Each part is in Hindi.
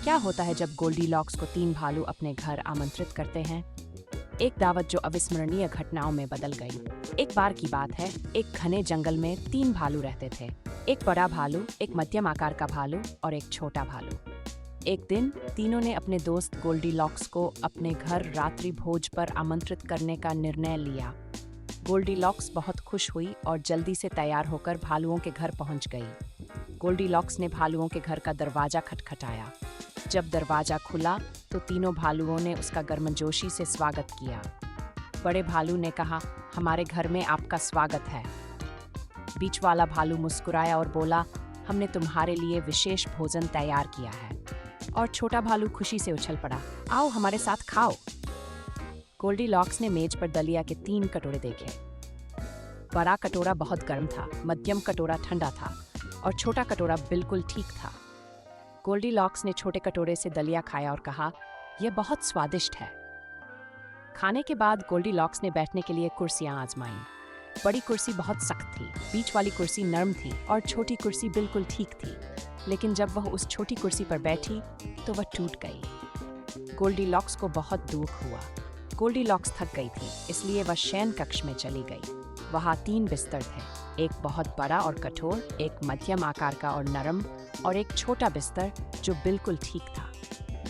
क्या होता है जब गोल्डीलॉक्स को तीन भालू अपने घर आमंत्रित करते हैं? एक दावत जो अविस्मरणीय घटनाओं में बदल गई। एक बार की बात है, एक घने जंगल में तीन भालू रहते थे। एक बड़ा भालू, एक मध्यम आकार का भालू और एक छोटा भालू। एक दिन तीनों ने अपने दोस्त गोल्डीलॉक्स को अपने घर रात्रि भोज पर आमंत्रित करने का निर्णय लिया। गोल्डीलॉक्स बहुत खुश हुई और जल्दी से तैयार होकर भालुओं के घर पहुंच गई। गोल्डीलॉक्स ने भालुओं के घर का दरवाजा खटखटाया। जब दरवाजा खुला तो तीनों भालुओं ने उसका गर्मजोशी से स्वागत किया। बड़े भालू ने कहा, हमारे घर में आपका स्वागत है। बीच वाला भालू मुस्कुराया और बोला, हमने तुम्हारे लिए विशेष भोजन तैयार किया है। और छोटा भालू खुशी से उछल पड़ा, आओ हमारे साथ खाओ। गोल्डीलॉक्स ने मेज पर दलिया के 3 कटोरे देखे। बड़ा कटोरा बहुत गर्म था, मध्यम कटोरा ठंडा था और छोटा कटोरा बिल्कुल ठीक था। गोल्डीलॉक्स ने छोटे कटोरे से दलिया खाया और कहा, यह बहुत स्वादिष्ट है। खाने के बाद गोल्डीलॉक्स ने बैठने के लिए कुर्सियां आजमाईं। बड़ी कुर्सी बहुत सख्त थी, बीच वाली कुर्सी नरम थी और छोटी कुर्सी बिल्कुल ठीक थी। लेकिन जब वह उस छोटी कुर्सी पर बैठी तो वह टूट गई। गोल्डीलॉक्स को बहुत दुख हुआ। गोल्डीलॉक्स थक गई थी, इसलिए वह शयन कक्ष में चली गई। वहाँ 3 बिस्तर थे, एक बहुत बड़ा और कठोर, एक मध्यम आकार का और नरम और एक छोटा बिस्तर जो बिल्कुल ठीक था।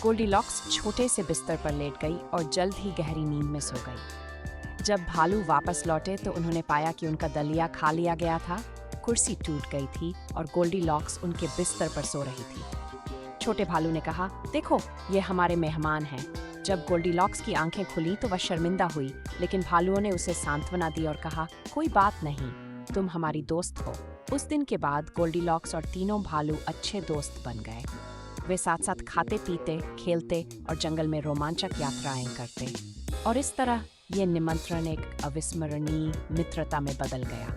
गोल्डीलॉक्स छोटे से बिस्तर पर लेट गई और जल्द ही गहरी नींद में सो गई। जब भालू वापस लौटे तो उन्होंने पाया कि उनका दलिया खा लिया गया था, कुर्सी टूट गई थी और गोल्डीलॉक्स उनके बिस्तर पर सो रही थी। छोटे भालू ने कहा, देखो ये हमारे मेहमान हैं। जब गोल्डीलॉक्स की आंखें खुली तो वह शर्मिंदा हुई, लेकिन भालुओं ने उसे सांत्वना दी और कहा, कोई बात नहीं, तुम हमारी दोस्त हो। उस दिन के बाद गोल्डीलॉक्स और तीनों भालू अच्छे दोस्त बन गए। वे साथ साथ खाते पीते, खेलते और जंगल में रोमांचक यात्राएं करते। और इस तरह ये निमंत्रण एक अविस्मरणीय मित्रता में बदल गया।